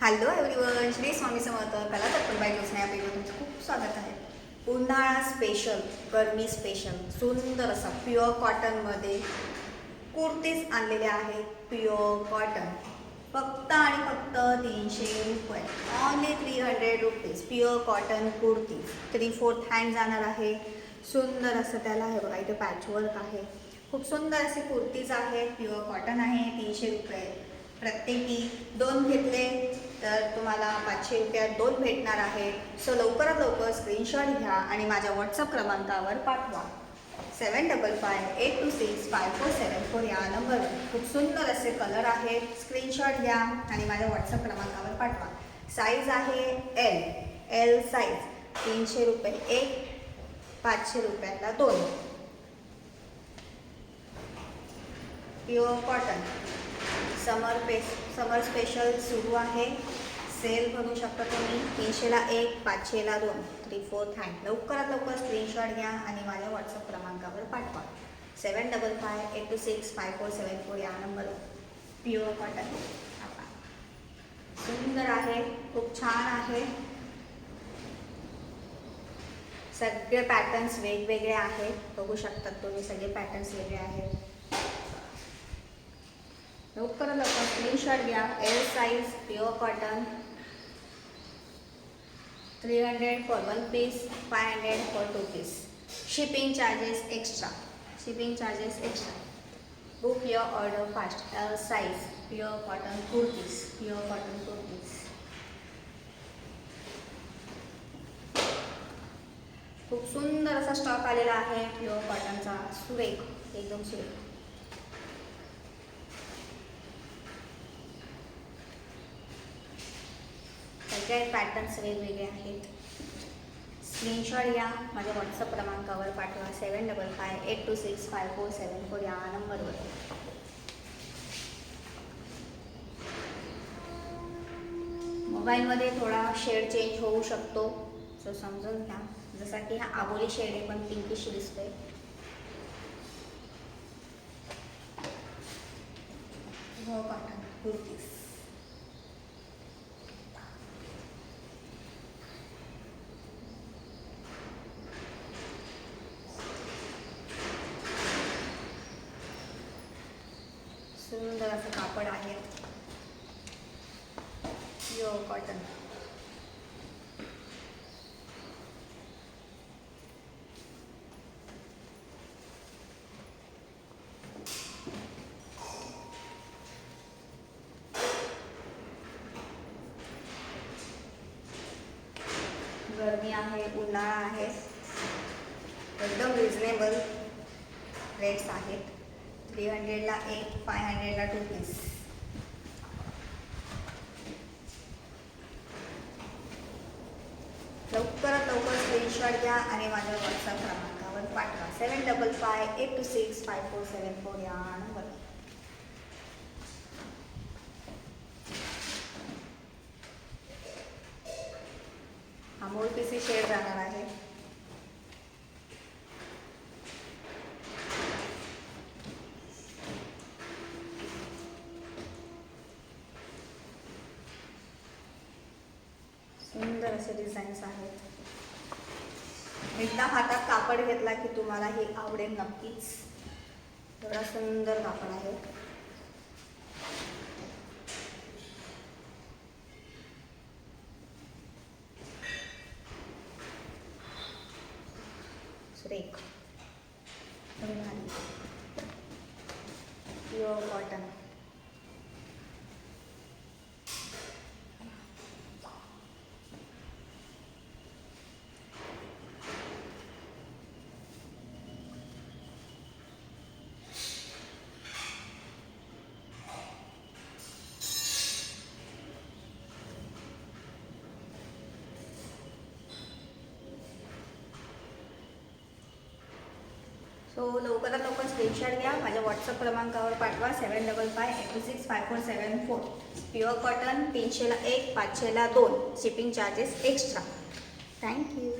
Hello everyone, Shri Swami Samarth. कला दर्पण bye Jyotsna या पेजवर तुमचं खूप स्वागत आहे. उन्हाळा स्पेशल, गरमी स्पेशल, सुंदर असा प्युअर कॉटनमध्ये कुर्तीज आणलेले आहेत. प्युअर कॉटन फक्त आणि फक्त 300 रुपये, only 300 rupees. Pure cotton kurtis 3/4 hand जाणार आहे. सुंदर असं त्याला हे बघा, इथे पॅचवर्क आहे. खूप सुंदर असे कुर्तीज आहेत. प्युअर कॉटन आहे. 300 रुपये प्रत्येकी. 2 घेतले तर तुम्हाला 500 रुपयात 2 भेटणार आहेत. सो लवकरात लवकर स्क्रीनशॉट घ्या आणि माझ्या व्हॉट्सअप क्रमांकावर पाठवा. 7558265474 या नंबरवर. खूप सुंदर असे कलर आहेत. स्क्रीनशॉट घ्या आणि माझ्या व्हॉट्सअप क्रमांकावर पाठवा. साईज आहे एल साईज. 300 रुपये 1, 500 रुपयाला 2. प्युअर कॉटन समर स्पेशल सुरू आहे. सेल भरू शकता तुम्ही. 300ला 1, 500ला 2, 3/4 हँड. लवकरात लवकर स्क्रीनशॉट घ्या आणि माझ्या व्हॉट्सअप क्रमांकावर पाठवा. 7558265474 या नंबरवर. प्युअर कॉटन सुंदर आहे, खूप छान आहे. सगळे पॅटर्न्स वेगवेगळे आहेत. बघू शकतात तुम्ही, सगळे पॅटर्न्स वेगळे आहेत. लवकर लवकर स्क्रीनशॉट घ्या. L size pure cotton. 300 for 1 piece, 500 for 2 piece. Shipping charges extra. Book your order fast. L size pure cotton kurtis. खूप सुंदर असा स्टॉक आलेला आहे प्युअर कॉटनचा. सुरेख, एकदम सुरेख. सगळे पॅटर्न्स वेगवेगळे आहेत. स्क्रीनशॉट घ्या, माझ्या व्हॉट्सअप क्रमांकावर पाठवा. 7558265474 या नंबरवर. मोबाईलमध्ये थोडा शेड चेंज होऊ शकतो, सो समजून घ्या. जसा की हा आबोली शेड आहे, पण पिंकिश दिसतोय. हो, कॉटन कुर्तीज. सुंदर असं कापड आहे. Pure cotton. गरमी आहे, उन्हाळा आहे. एकदम रिजनेबल रेट्स आहेत. 300ला 1, 500ला 2 पीस. लवकरात लवकर स्क्रीनशॉट घ्या आणि माझ्या व्हॉट्सअप क्रमांकावर पाठवा. 7558265474 या नंबर. अमोल पीसी शेड जाणार आहे. सुंदर असे डिझाईन्स आहेत. एकदा हातात कापड घेतला की तुम्हाला हे आवडेल नक्कीच. एवढा सुंदर कापड आहे. सुरेख, प्युअर कॉटन. सो लवकरात लवकर स्क्रीनशॉट घ्या, माझ्या व्हॉट्सअप क्रमांकावर पाठवा. 7558265474. Pure cotton. 300ला 1, 500ला 2. Shipping charges extra. थँक्यू.